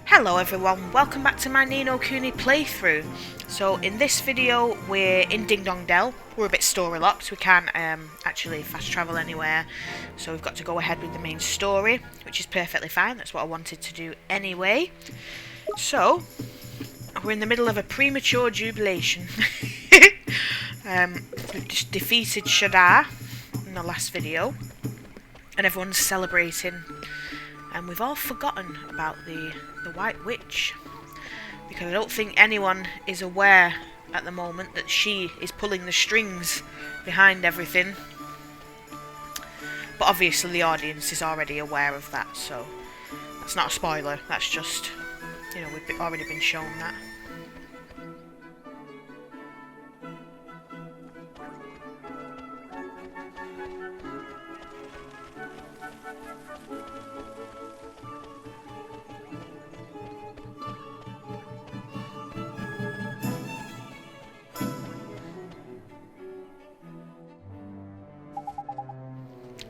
Hello everyone, welcome back to my No Kuni playthrough. So in this video we're in Ding Dong Dell. We're a bit story locked, we can't actually fast travel anywhere. So we've got to go ahead with the main story, which is perfectly fine, that's what I wanted to do anyway. So, we're in the middle of a premature jubilation. We've just defeated Shadar in the last video, and everyone's celebrating. And we've all forgotten about the White Witch, because I don't think anyone is aware at the moment that she is pulling the strings behind everything. But obviously the audience is already aware of that, so that's not a spoiler, that's just, you know, we've already been shown that.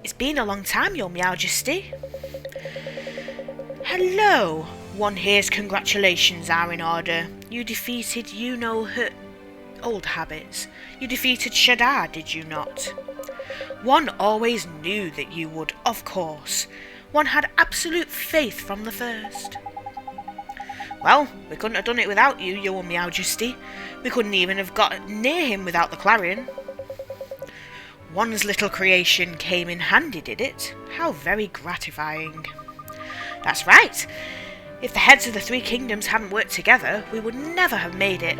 It's been a long time, Your Majesty. Hello. One hears congratulations are in order. You defeated her old habits. You defeated Shadar, did you not? One always knew that you would, of course. One had absolute faith from the first. Well, we couldn't have done it without you, Your Majesty. We couldn't even have got near him without the clarion. One's little creation came in handy, did it? How very gratifying. That's right. If the heads of the three kingdoms hadn't worked together, we would never have made it.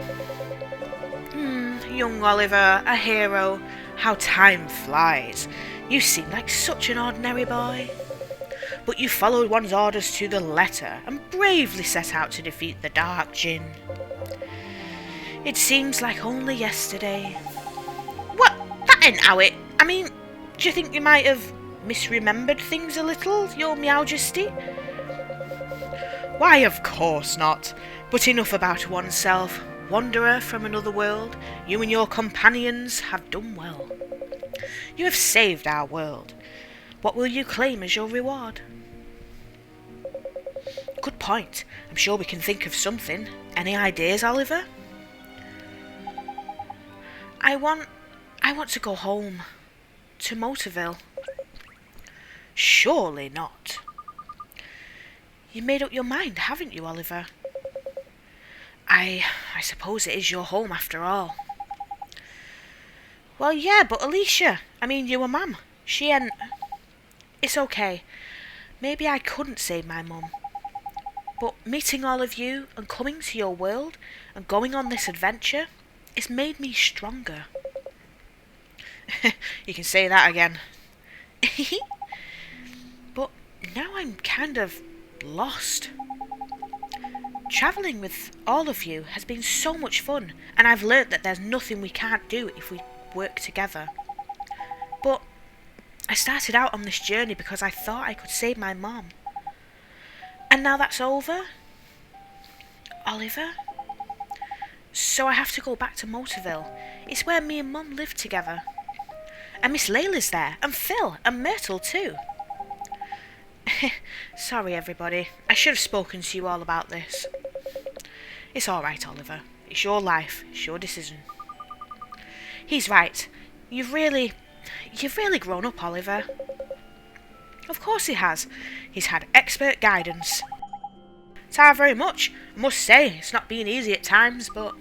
Young Oliver, a hero. How time flies. You seem like such an ordinary boy. But you followed one's orders to the letter and bravely set out to defeat the Dark Djinn. It seems like only yesterday. What? That ain't how it... I mean, do you think you might have misremembered things a little, Your Majesty? Why, of course not. But enough about oneself. Wanderer from another world, you and your companions have done well. You have saved our world. What will you claim as your reward? Good point. I'm sure we can think of something. Any ideas, Oliver? I want to go home. To Motorville. Surely not. You made up your mind, haven't you, Oliver? I suppose it is your home after all. Well, yeah, but Alicia, I mean, your mum, she ain't... It's okay. Maybe I couldn't save my mum. But meeting all of you and coming to your world and going on this adventure, it's made me stronger. You can say that again. But now I'm kind of lost. Travelling with all of you has been so much fun, and I've learnt that there's nothing we can't do if we work together. But I started out on this journey because I thought I could save my mom. And now that's over? Oliver? So I have to go back to Motorville. It's where me and Mum live together. And Miss Layla's there, and Phil, and Myrtle too. Sorry everybody, I should have spoken to you all about this. It's alright, Oliver. It's your life, it's your decision. He's right. You've really grown up, Oliver. Of course he has. He's had expert guidance. Thank very much. I must say, it's not been easy at times, but...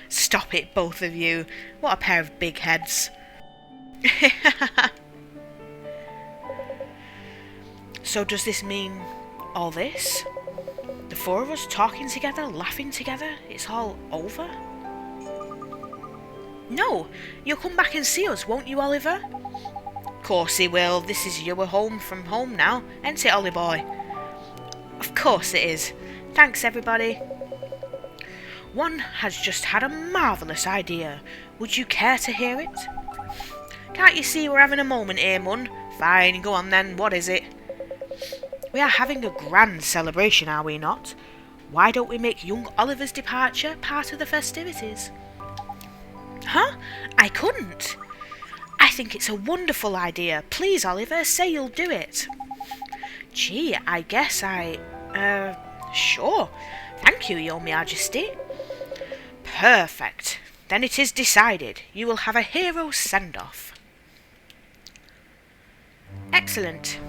Stop it, both of you. What a pair of big heads. So does this mean all this? The four of us talking together, laughing together, it's all over? No, you'll come back and see us, won't you, Oliver? Course he will. This is your home from home now, ain't it, Ollie boy? Of course it is. Thanks, everybody. One has just had a marvellous idea. Would you care to hear it? Can't you see we're having a moment here, Mun? Fine, go on then, what is it? We are having a grand celebration, are we not? Why don't we make young Oliver's departure part of the festivities? Huh? I couldn't. I think it's a wonderful idea. Please, Oliver, say you'll do it. Gee, I guess sure. Thank you, Your Majesty. Perfect. Then it is decided. You will have a hero send-off. Excellent.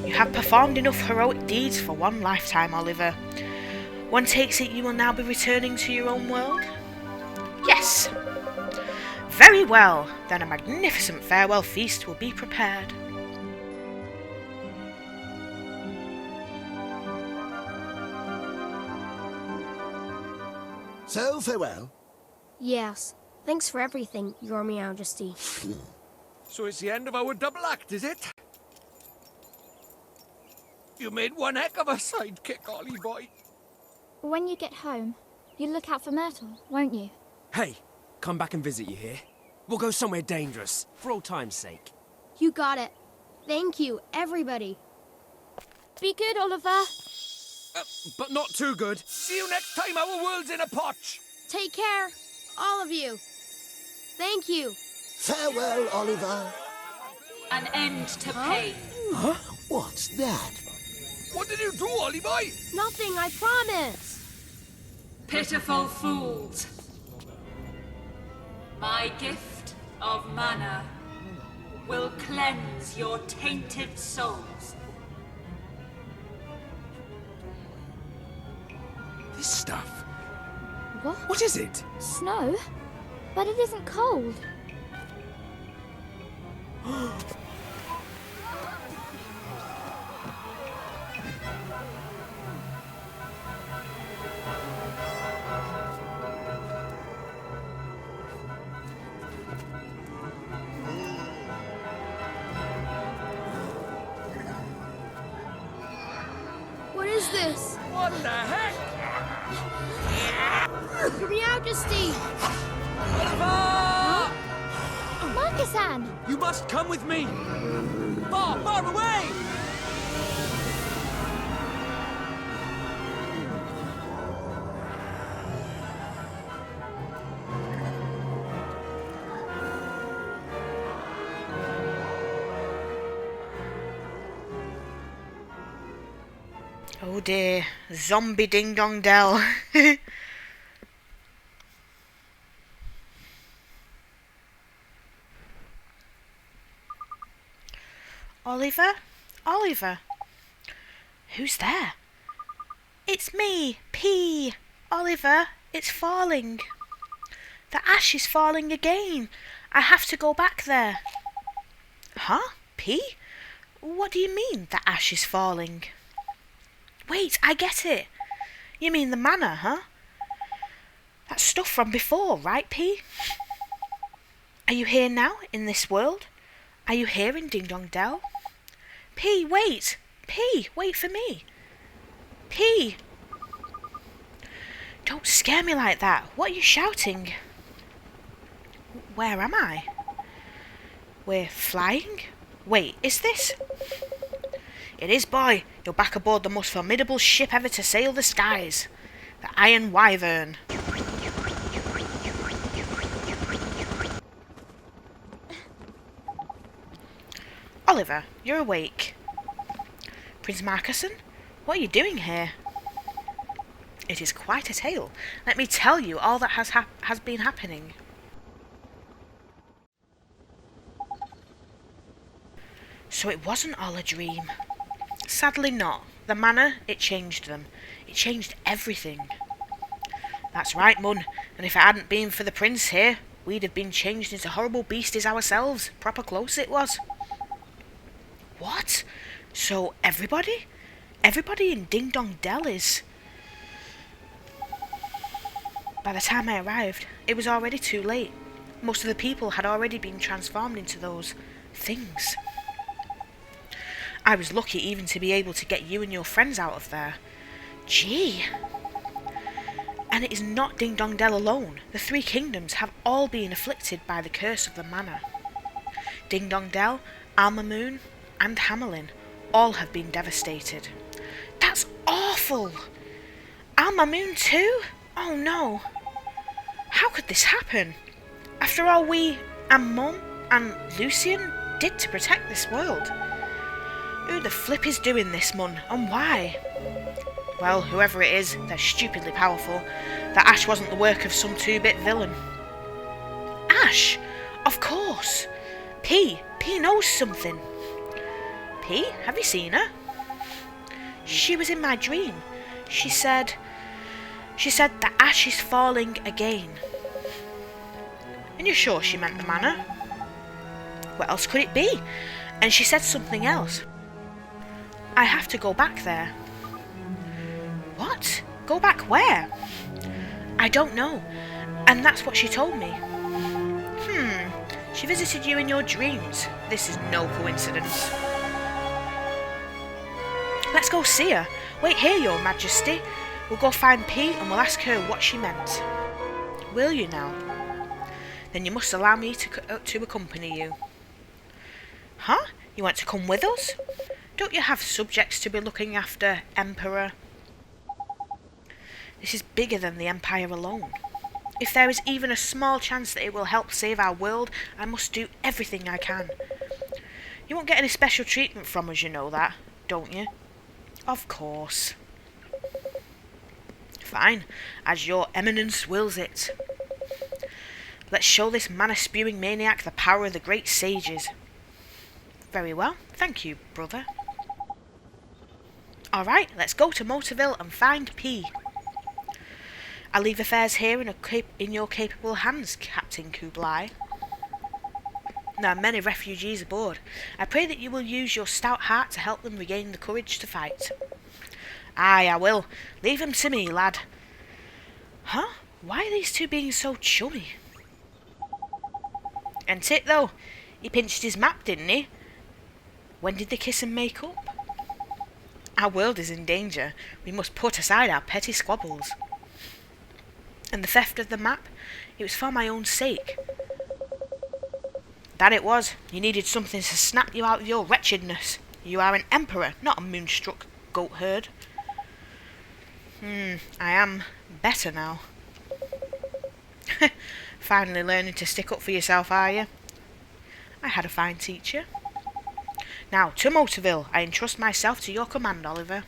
You have performed enough heroic deeds for one lifetime, Oliver. One takes it you will now be returning to your own world? Yes. Very well, then a magnificent farewell feast will be prepared. So, farewell. Yes. Thanks for everything, Your Majesty. So it's the end of our double act, is it? You made one heck of a sidekick, Ollie boy. When you get home, you'll look out for Myrtle, won't you? Hey, come back and visit you here. We'll go somewhere dangerous, for old time's sake. You got it. Thank you, everybody. Be good, Oliver. But not too good. See you next time our world's in a potch. Take care, all of you. Thank you. Farewell, Oliver. An end to pain. Huh? What's that? What did you do, Ollie boy? Nothing, I promise. Pitiful fools. My gift of mana will cleanse your tainted souls. This stuff. What? What is it? Snow? But it isn't cold. What is this? What the heck? Your Majesty! Oliver! Marcassin! You must come with me! Far, far away! Oh dear, zombie Ding Dong Dell. Oliver? Oliver? Who's there? It's me, P. Oliver, it's falling. The ash is falling again. I have to go back there. Huh? P? What do you mean, the ash is falling? Wait, I get it. You mean the mana, huh? That's stuff from before, right, P? Are you here now, in this world? Are you here in Ding Dong Dell? P, wait! P, wait for me! P! Don't scare me like that. What are you shouting? Where am I? We're flying? Wait, is this? It is, boy. You're back aboard the most formidable ship ever to sail the skies. The Iron Wyvern. Oliver, you're awake. Prince Marcassin, what are you doing here? It is quite a tale. Let me tell you all that has been happening. So it wasn't all a dream. Sadly not. The manor, it changed them. It changed everything. That's right, Mun. And if it hadn't been for the prince here, we'd have been changed into horrible beasties ourselves. Proper close it was. What? So everybody? Everybody in Ding Dong Dell is... By the time I arrived, it was already too late. Most of the people had already been transformed into those things. I was lucky even to be able to get you and your friends out of there. Gee. And it is not Ding Dong Dell alone. The three kingdoms have all been afflicted by the curse of the manor. Ding Dong Dell, Mamoon, and Hamelin all have been devastated. That's awful! Mamoon too? Oh no. How could this happen? After all we and Mum and Lucian did to protect this world. Who the flip is doing this, Mun, and why? Well, whoever it is, they're stupidly powerful. That Ash wasn't the work of some 2-bit villain. Ash? Of course! P knows something. P? Have you seen her? She was in my dream. She said that Ash is falling again. And you're sure she meant the manor? What else could it be? And she said something else. I have to go back there. What? Go back where? I don't know. And that's what she told me. She visited you in your dreams. This is no coincidence. Let's go see her. Wait here, Your Majesty. We'll go find P and we'll ask her what she meant. Will you now? Then you must allow me to accompany you. Huh? You want to come with us? Don't you have subjects to be looking after, Emperor? This is bigger than the Empire alone. If there is even a small chance that it will help save our world, I must do everything I can. You won't get any special treatment from us, you know that, don't you? Of course. Fine, as your eminence wills it. Let's show this mana-spewing maniac the power of the great sages. Very well, thank you, brother. Alright, let's go to Motorville and find P. I'll leave affairs here in your capable hands, Captain Kublai. There are many refugees aboard. I pray that you will use your stout heart to help them regain the courage to fight. Aye, I will. Leave them to me, lad. Huh? Why are these two being so chummy? And it though, he pinched his map, didn't he? When did they kiss and make up? Our world is in danger. We must put aside our petty squabbles. And the theft of the map? It was for my own sake. That it was. You needed something to snap you out of your wretchedness. You are an emperor, not a moonstruck goat herd. I am better now. Finally learning to stick up for yourself, are you? I had a fine teacher. Now, to Motorville. I entrust myself to your command, Oliver.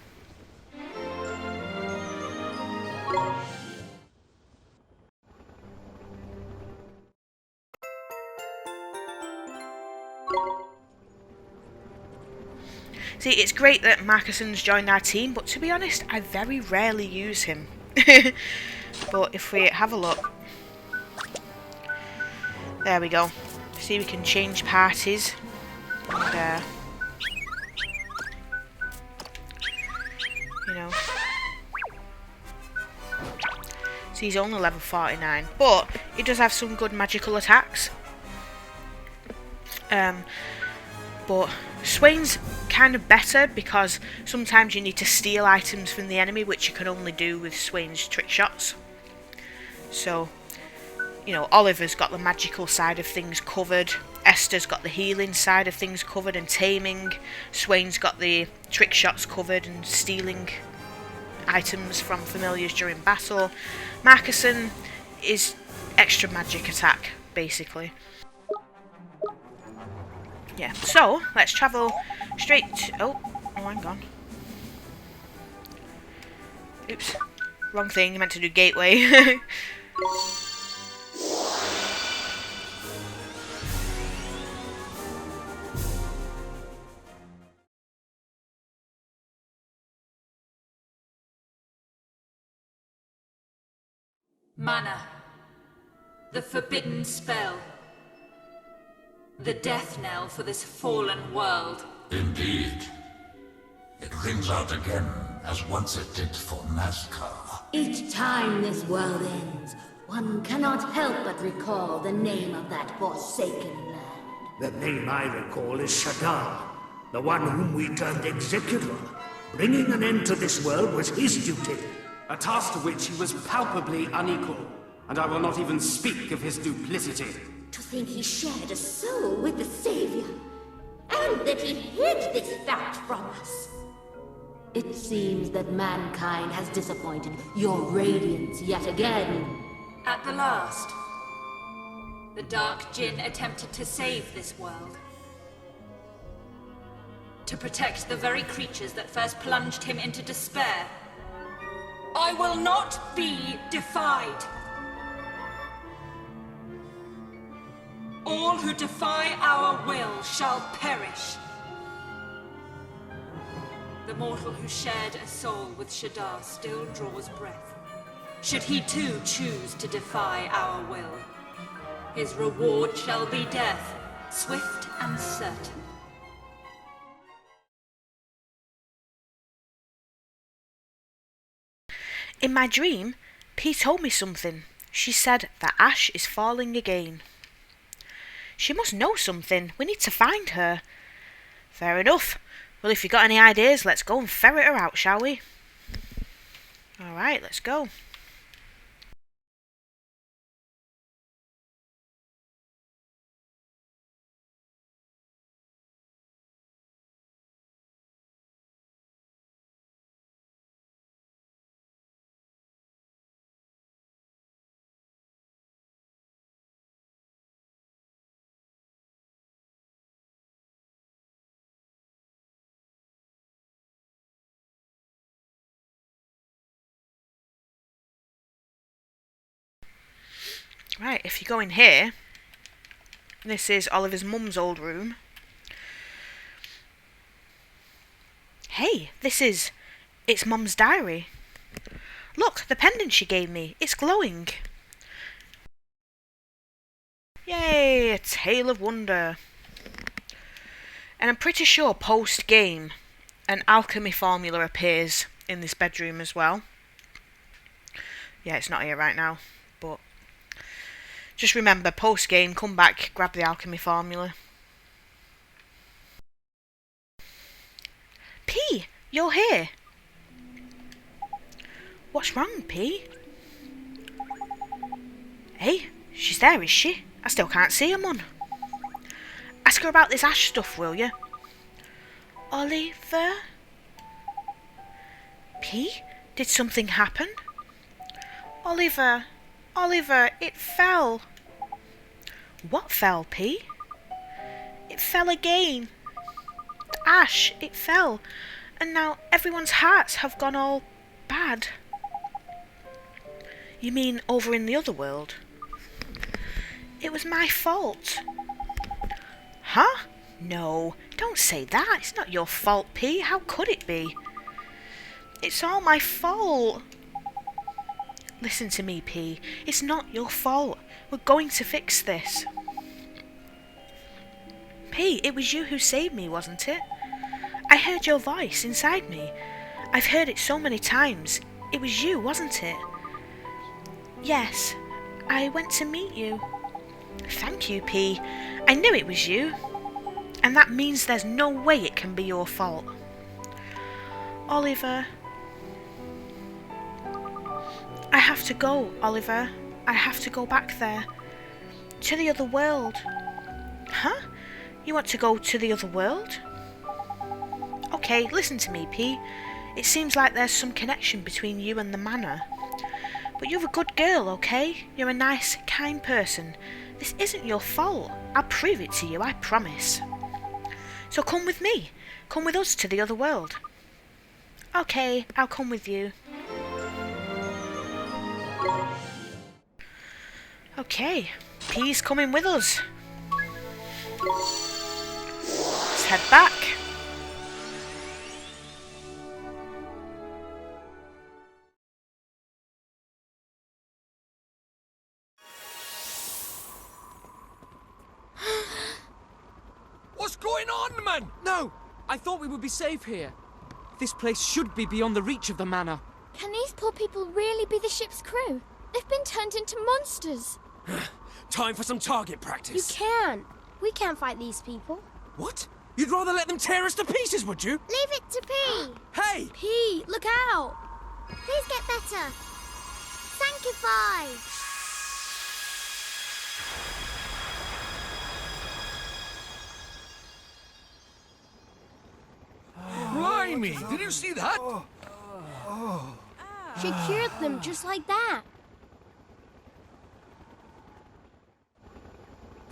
See, it's great that Marcassin's joined our team, but to be honest, I very rarely use him. But if we have a look... There we go. See, we can change parties. And, you know. So he's only level 49. But he does have some good magical attacks. But Swaine's kind of better because sometimes you need to steal items from the enemy, which you can only do with Swaine's trick shots. So, you know, Oliver's got the magical side of things covered. Esther's got the healing side of things covered and taming. Swaine's got the trick shots covered and stealing items from familiars during battle. Marcassin is extra magic attack, basically. Yeah, so let's travel straight to... Oh, hang on. Oops. Wrong thing, I meant to do gateway. Mana. The forbidden spell. The death knell for this fallen world. Indeed. It rings out again, as once it did for Nazca. Each time this world ends, one cannot help but recall the name of that forsaken land. The name I recall is Shadar, the one whom we turned executor. Bringing an end to this world was his duty. A task to which he was palpably unequal, and I will not even speak of his duplicity. To think he shared a soul with the Savior, and that he hid this fact from us. It seems that mankind has disappointed your radiance yet again. At the last. The Dark Djinn attempted to save this world. To protect the very creatures that first plunged him into despair. I will not be defied. All who defy our will shall perish. The mortal who shared a soul with Shadar still draws breath. Should he too choose to defy our will, his reward shall be death, swift and certain. In my dream, P told me something. She said that Ash is falling again. She must know something. We need to find her. Fair enough. Well, if you got any ideas, let's go and ferret her out, shall we? Alright, let's go. Right, if you go in here, this is Oliver's mum's old room. Hey, it's Mum's diary. Look, the pendant she gave me, it's glowing. Yay, a tale of wonder. And I'm pretty sure post-game, an alchemy formula appears in this bedroom as well. Yeah, it's not here right now, but just remember, post-game, come back, grab the alchemy formula. P, you're here. What's wrong, P? Hey, she's there, is she? I still can't see her, Mun. Ask her about this Ash stuff, will you? Oliver? P, did something happen? Oliver, it fell. What fell, P? It fell again. Ash, it fell. And now everyone's hearts have gone all bad. You mean over in the other world? It was my fault. Huh? No, don't say that. It's not your fault, P. How could it be? It's all my fault. Listen to me, P. It's not your fault. We're going to fix this. P, it was you who saved me, wasn't it? I heard your voice inside me. I've heard it so many times. It was you, wasn't it? Yes, I went to meet you. Thank you, P. I knew it was you. And that means there's no way it can be your fault. Oliver. I have to go, Oliver. I have to go back there. To the other world. Huh? You want to go to the other world? Okay, listen to me, P. It seems like there's some connection between you and the manor. But you're a good girl, okay? You're a nice, kind person. This isn't your fault. I'll prove it to you, I promise. So come with me. Come with us to the other world. Okay, I'll come with you. Okay, P's coming with us. Let's head back. What's going on, man? No! I thought we would be safe here. This place should be beyond the reach of the manor. Can these poor people really be the ship's crew? They've been turned into monsters. Time for some target You practice. can't. We can't fight these people. What? You'd rather let them tear us to pieces, would you? Leave it to P. Hey! P, look out. Please get better. Sanctify. Blimey, did you see that? She cured them just like that.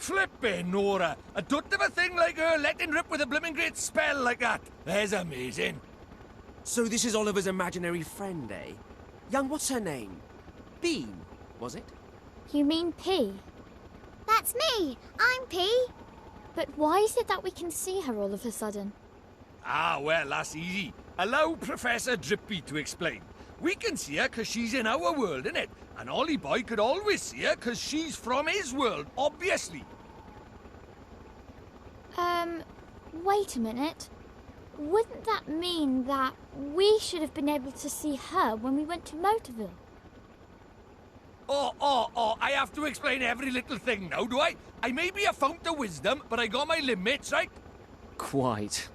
Flippin' Nora. I don't have a thing like her letting rip with a blimmin' great spell like that. That's amazing. So this is Oliver's imaginary friend, eh? Young, what's her name? Bean, was it? You mean P? That's me. I'm P. But why is it that we can see her all of a sudden? Ah, well, that's easy. Allow Professor Drippy to explain. We can see her 'cause she's in our world, innit? And Ollie Boy could always see her 'cause she's from his world, obviously. Wait a minute. Wouldn't that mean that we should have been able to see her when we went to Motorville? Oh, I have to explain every little thing now, do I? I may be a fount of wisdom, but I got my limits, right? Quite.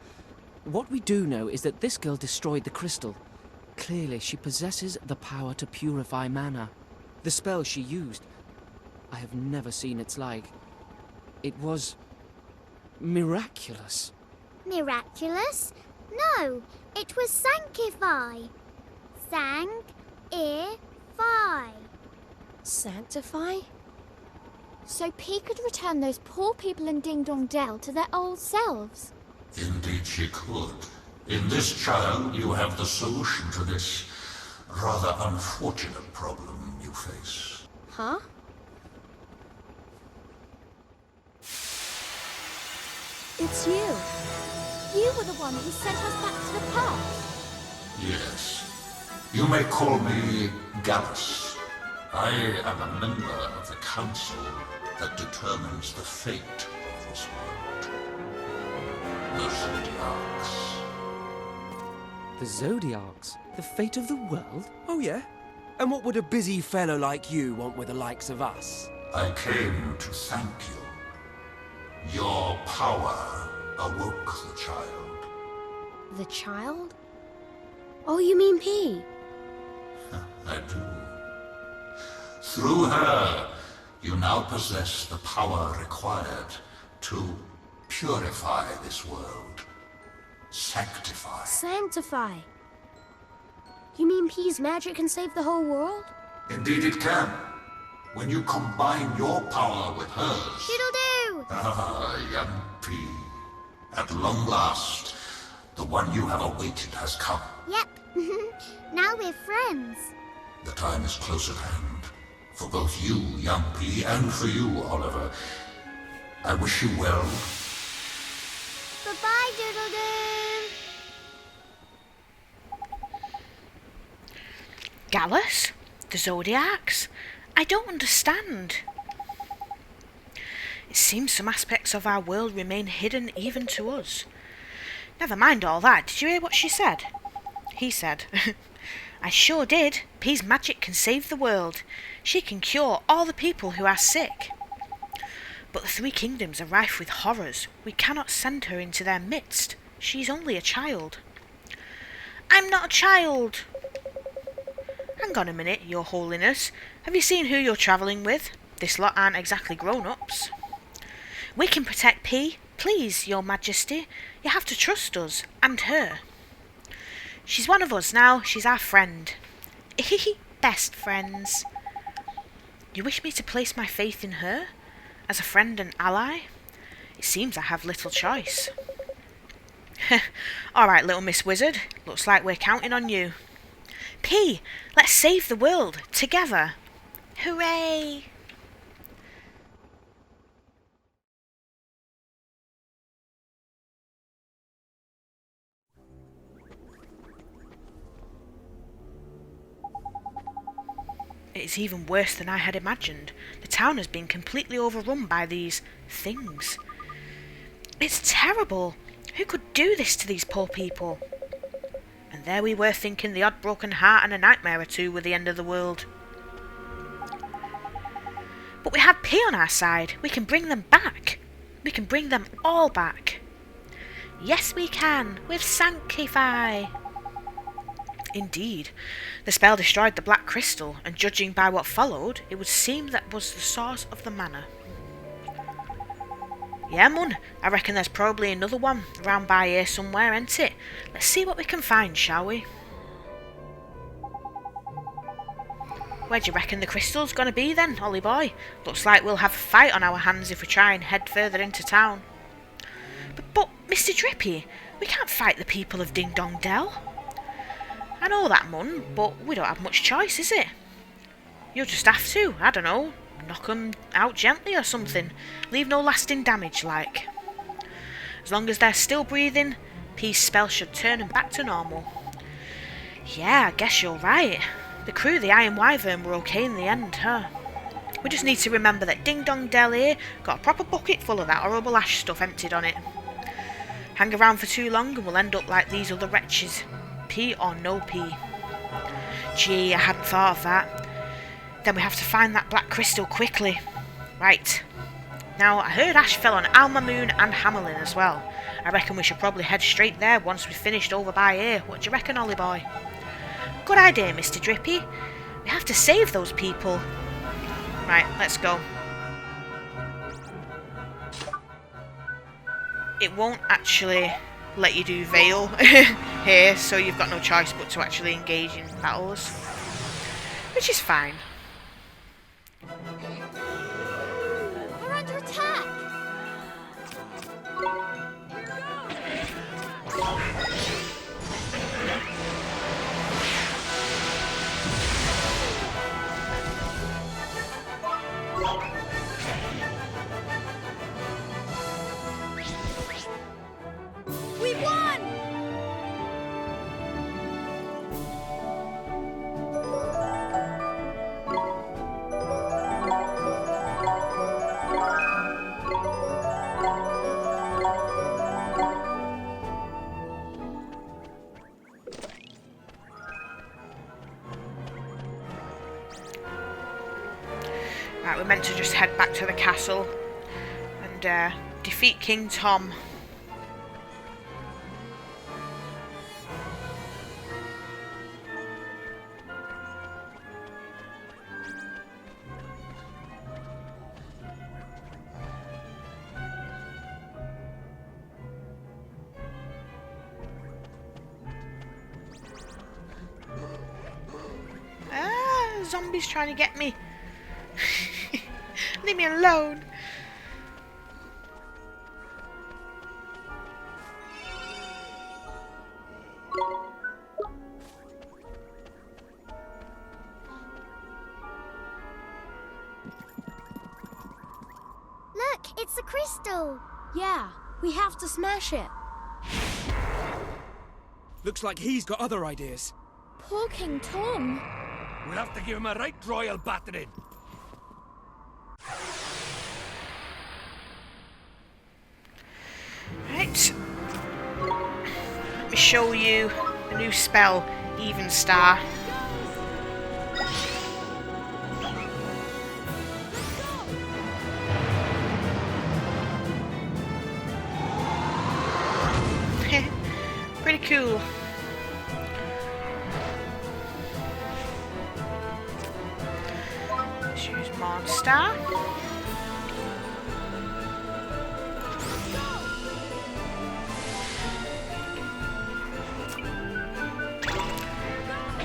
What we do know is that this girl destroyed the crystal. Clearly, she possesses the power to purify mana. The spell she used, I have never seen its like. It was miraculous. Miraculous? No, it was sanctify. Sang-i-fi. Sanctify? So P could return those poor people in Ding Dong Dell to their old selves? Indeed she could. In this child, you have the solution to this rather unfortunate problem you face. Huh? It's you. You were the one who sent us back to the past. Yes. You may call me Gallus. I am a member of the council that determines the fate of this world. The Zodiacs. The Zodiacs? The fate of the world? Oh, yeah? And what would a busy fellow like you want with the likes of us? I came to thank you. Your power awoke the child. The child? Oh, you mean P? I do. Through her, you now possess the power required to purify this world. Sanctify. Sanctify. You mean P's magic can save the whole world? Indeed it can. When you combine your power with hers. Diddle-doo! Ah, young P. At long last, the one you have awaited has come. Yep. Now we're friends. The time is close at hand. For both you, young P, and for you, Oliver. I wish you well. Bye-bye, Doodle-doo. Gallus? The Zodiacs? I don't understand. It seems some aspects of our world remain hidden even to us. Never mind all that. Did you hear what she said? He said, I sure did. P's magic can save the world. She can cure all the people who are sick. But the three kingdoms are rife with horrors. We cannot send her into their midst. She's only a child. I'm not a child. Hang on a minute, your holiness. Have you seen who you're travelling with? This lot aren't exactly grown-ups. We can protect P. Please, your majesty. You have to trust us, and her. She's one of us now. She's our friend. Best friends. You wish me to place my faith in her? As a friend and ally? It seems I have little choice. Alright, little Miss Wizard. Looks like we're counting on you. P, let's save the world, together. Hooray! It's even worse than I had imagined. The town has been completely overrun by these things. It's terrible. Who could do this to these poor people? And there we were thinking the odd broken heart and a nightmare or two were the end of the world. But we have P on our side. We can bring them back. We can bring them all back. Yes, we can, with Sanctify. Indeed, the spell destroyed the black crystal, and judging by what followed, it would seem that was the source of the mana. Yeah, Mun, I reckon there's probably another one around by here somewhere, ain't it? Let's see what we can find, shall we? Where do you reckon the crystal's gonna be then, Ollie boy? Looks like we'll have a fight on our hands if we try and head further into town. But Mr Drippy, we can't fight the people of Ding Dong Dell. I know that, Mun, but we don't have much choice, is it? You'll just have to, I don't know, knock 'em out gently or something. Leave no lasting damage, like. As long as they're still breathing, Pia's spell should turn 'em back to normal. Yeah, I guess you're right. The crew of the Iron Wyvern were okay in the end, huh? We just need to remember that Ding Dong Dell here got a proper bucket full of that horrible ash stuff emptied on it. Hang around for too long and we'll end up like these other wretches. P or no P. Gee, I hadn't thought of that. Then we have to find that black crystal quickly. Right. Now, I heard Ash fell on Mamoon and Hamelin as well. I reckon we should probably head straight there once we've finished over by here. What do you reckon, Ollie boy? Good idea, Mr Drippy. We have to save those people. Right, let's go. It won't actually let you do Veil here, so you've got no choice but to actually engage in battles. Which is fine. We're under attack! We won! Right, we're meant to just head back to the castle and defeat King Tom. Ah, zombies trying to get me. Leave me alone. Look, it's the crystal. Yeah, we have to smash it. Looks like he's got other ideas. Poor King Tom. We'll have to give him a right royal battering. Right. Let me show you a new spell, Even Star. Pretty cool. Let's use Monster.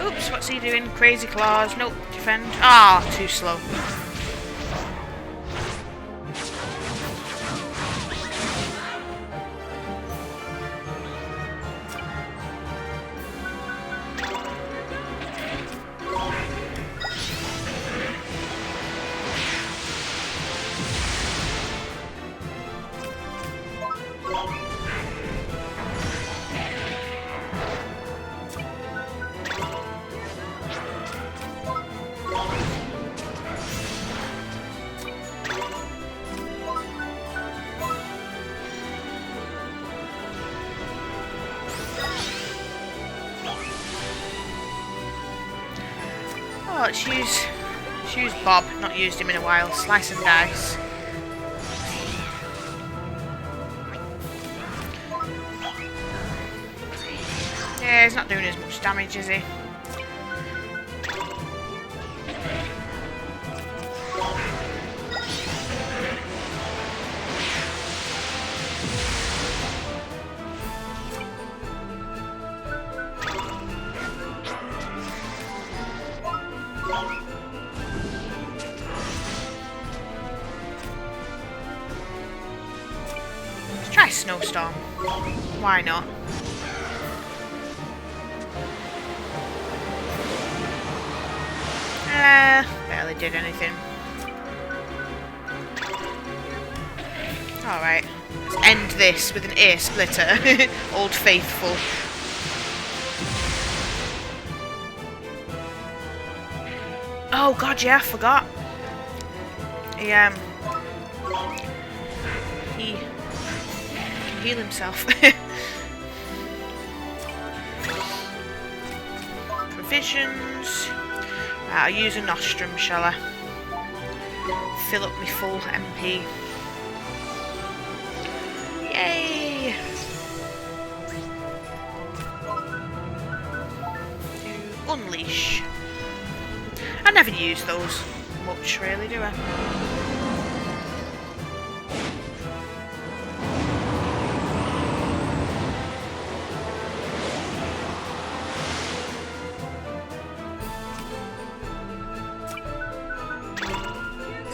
Oops, what's he doing? Crazy Claws. Nope, defend. Ah, too slow. Oh, let's use Bob. Not used him in a while. Slice and dice. Yeah, he's not doing as much damage, is he? snowstorm. Why not? Barely did anything. Alright, let's end this with an ear splitter. Old Faithful. Oh god, yeah, I forgot. He can heal himself. Provisions. Right, I'll use a nostrum, shall I? Fill up my full MP. Yay! To unleash. I never use those much, really, do I?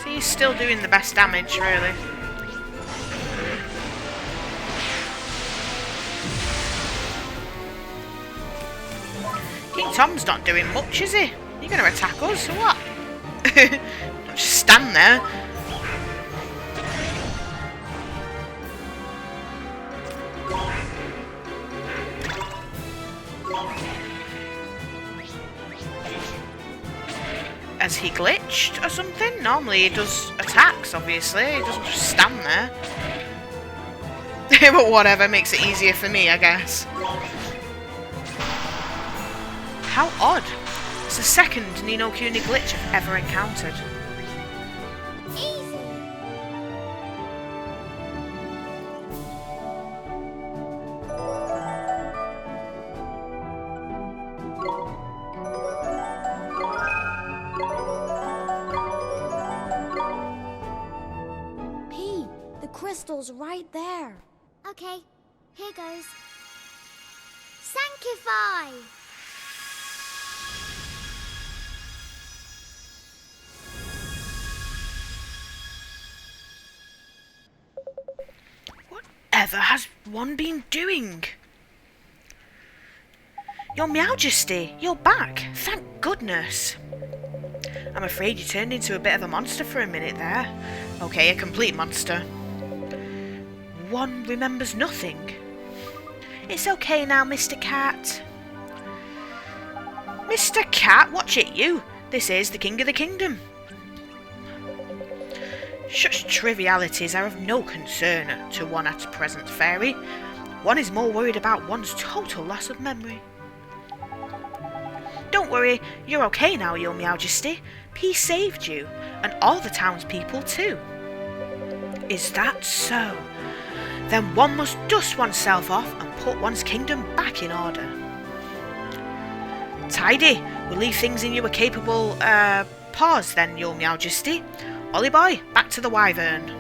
See, he's still doing the best damage, really. King Tom's not doing much, is he? You're going to attack us, or what? Don't just stand there. Has he glitched or something? Normally he does attacks, obviously. He doesn't just stand there. But whatever, makes it easier for me, I guess. How odd. It's the second ninokuni glitch I've ever encountered. Easy. P, the crystal's right there. Okay, here goes. Sanctify! Whatever has one been doing? Your Majesty, you're back. Thank goodness. I'm afraid you turned into a bit of a monster for a minute there. Okay, a complete monster. One remembers nothing. It's okay now, Mr. Cat. Mr. Cat, watch it, you. This is the King of the Kingdom. Such trivialities are of no concern to one at present, Fairy. One is more worried about one's total loss of memory. Don't worry, you're okay now, Your Majesty. P saved you, and all the townspeople too. Is that so? Then one must dust oneself off and put one's kingdom back in order. Tidy, we'll leave things in your capable, paws then, Your Majesty. Ollie boy, back to the wyvern.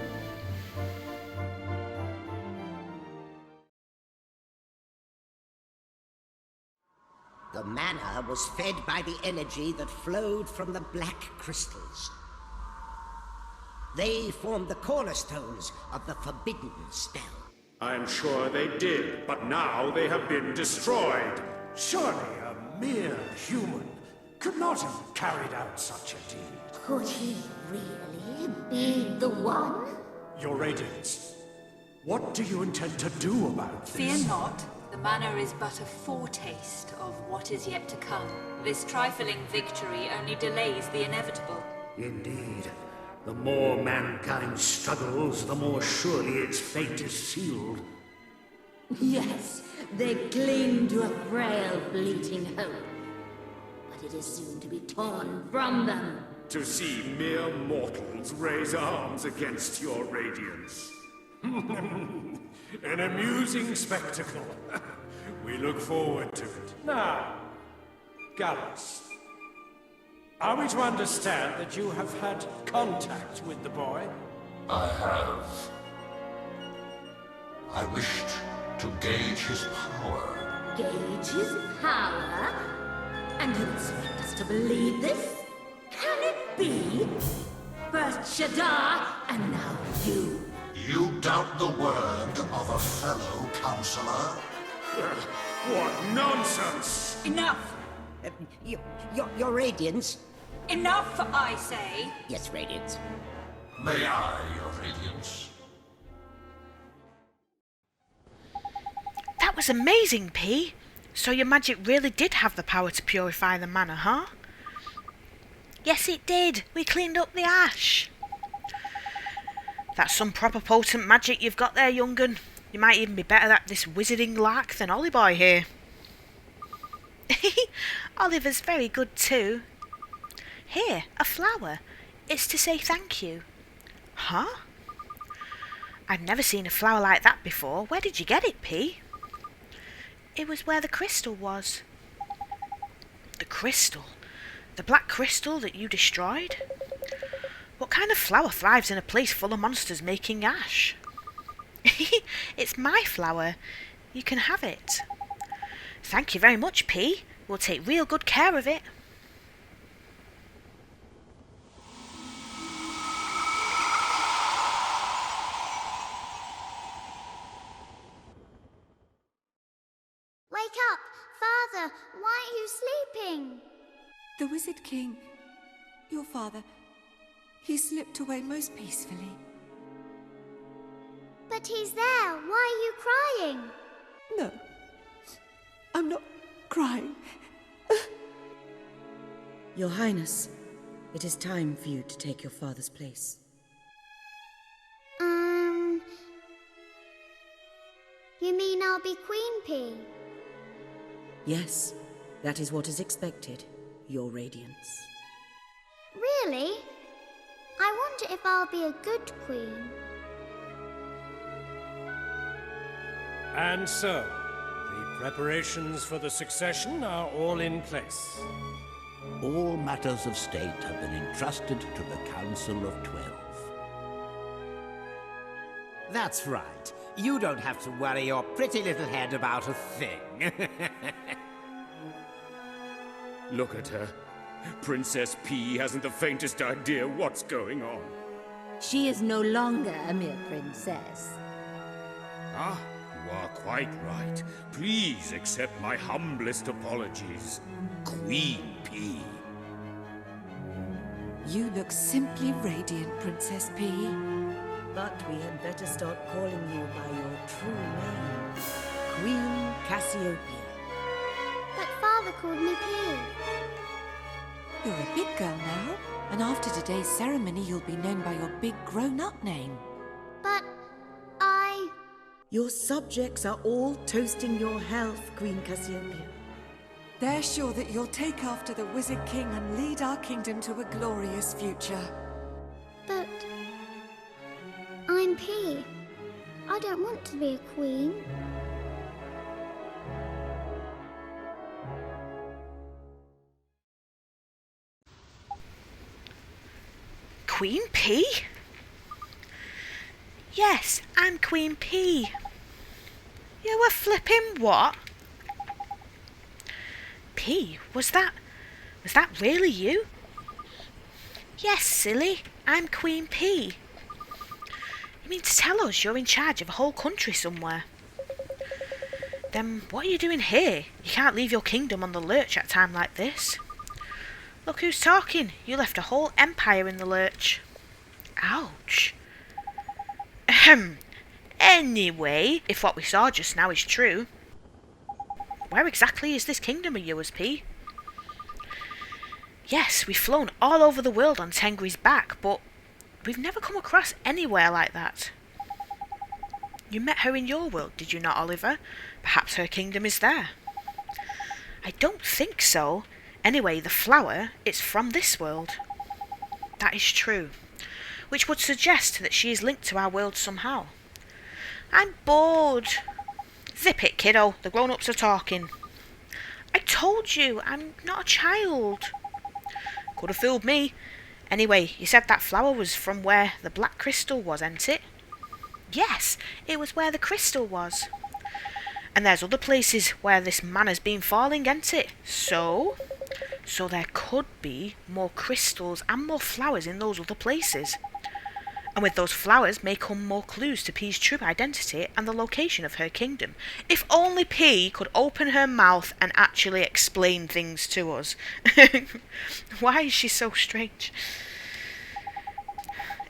The mana was fed by the energy that flowed from the black crystals. They formed the cornerstones of the forbidden spell. I'm sure they did, but now they have been destroyed. Surely a mere human could not have carried out such a deed. Could he really be the one? Your Radiance, what do you intend to do about this? Fear not. The manor is but a foretaste of what is yet to come. This trifling victory only delays the inevitable. Indeed. The more mankind struggles, the more surely its fate is sealed. Yes, they cling to a frail, fleeting hope. But it is soon to be torn from them. To see mere mortals raise arms against your Radiance. An amusing spectacle. We look forward to it. Now, Gallus, are we to understand that you have had contact with the boy? I have. I wished to gauge his power. Gauge his power? And you expect us to believe this? Can it be? First Shadar, and now you. You doubt the word of a fellow counselor? What nonsense! Enough! Your Radiance? Enough, I say! Yes, Radiance. May I, Your Radiance? That was amazing, P. So your magic really did have the power to purify the mana, huh? Yes, it did. We cleaned up the ash. That's some proper potent magic you've got there, young'un. You might even be better at this wizarding lark than Ollie Boy here. Oliver's very good too. Here, a flower. It's to say thank you. Huh? I've never seen a flower like that before. Where did you get it, P? It was where the crystal was. The crystal? The black crystal that you destroyed? What kind of flower thrives in a place full of monsters making ash? It's my flower. You can have it. Thank you very much, P. We'll take real good care of it. Wake up! Father, why are you sleeping? The Wizard King, your father, he slipped away most peacefully. But he's there. Why are you crying? No, I'm not crying. Your Highness, it is time for you to take your father's place. You mean I'll be Queen P? Yes, that is what is expected, Your Radiance. Really? I wonder if I'll be a good queen. And so, the preparations for the succession are all in place. All matters of state have been entrusted to the Council of 12. That's right. You don't have to worry your pretty little head about a thing. Look at her. Princess P hasn't the faintest idea what's going on. She is no longer a mere princess. Ah, you are quite right. Please accept my humblest apologies. Queen P. You look simply radiant, Princess P. But we had better start calling you by your true name, Queen Cassiopeia. But Father called me P. You're a big girl now, and after today's ceremony you'll be known by your big grown-up name. But Your subjects are all toasting your health, Queen Cassiopeia. They're sure that you'll take after the Wizard King and lead our kingdom to a glorious future. But I'm P. I don't want to be a queen. Queen P? Yes, I'm Queen P. You were flipping what? P, was that really you? Yes, silly, I'm Queen P. You mean to tell us you're in charge of a whole country somewhere? Then what are you doing here? You can't leave your kingdom on the lurch at a time like this. Look who's talking. You left a whole empire in the lurch. Ouch. Ahem. Anyway, if what we saw just now is true, where exactly is this kingdom of yours, P? Yes, we've flown all over the world on Tengri's back, but we've never come across anywhere like that. You met her in your world, did you not, Oliver? Perhaps her kingdom is there. I don't think so. Anyway, the flower, it's from this world. That is true. Which would suggest that she is linked to our world somehow. I'm bored. Zip it, kiddo. The grown-ups are talking. I told you, I'm not a child. Could have fooled me. Anyway, you said that flower was from where the black crystal was, ain't it? Yes, it was where the crystal was. And there's other places where this mana's been falling, ain't it? So there could be more crystals and more flowers in those other places. And with those flowers may come more clues to Pia's true identity and the location of her kingdom. If only Pia could open her mouth and actually explain things to us. Why is she so strange?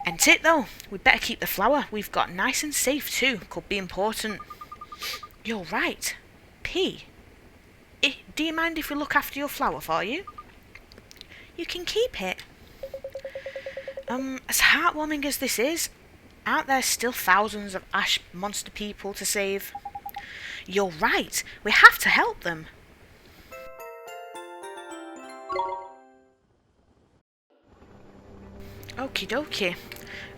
Ain't it though? We'd better keep the flower we've got nice and safe too. Could be important. You're right. Pia, do you mind if we look after your flower for you? You can keep it. As heartwarming as this is, aren't there still thousands of ash monster people to save? You're right. We have to help them. Okie dokie.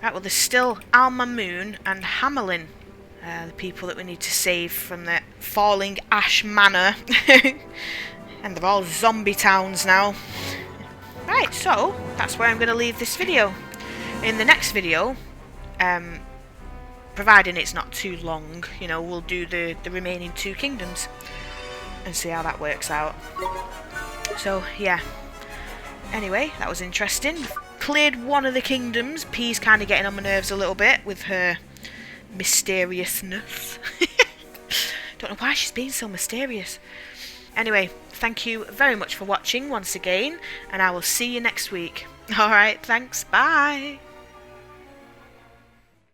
Right, well, there's still Mamoon and Hamelin, the people that we need to save from the falling ash manor. And they're all zombie towns now. Right, so that's where I'm going to leave this video. In the next video, providing it's not too long, you know, we'll do the remaining 2 kingdoms and see how that works out. So, yeah. Anyway, that was interesting. Cleared one of the kingdoms. Pia's kind of getting on my nerves a little bit with her mysteriousness. Don't know why she's being so mysterious. Anyway, thank you very much for watching once again, and I will see you next week. Alright, thanks, bye!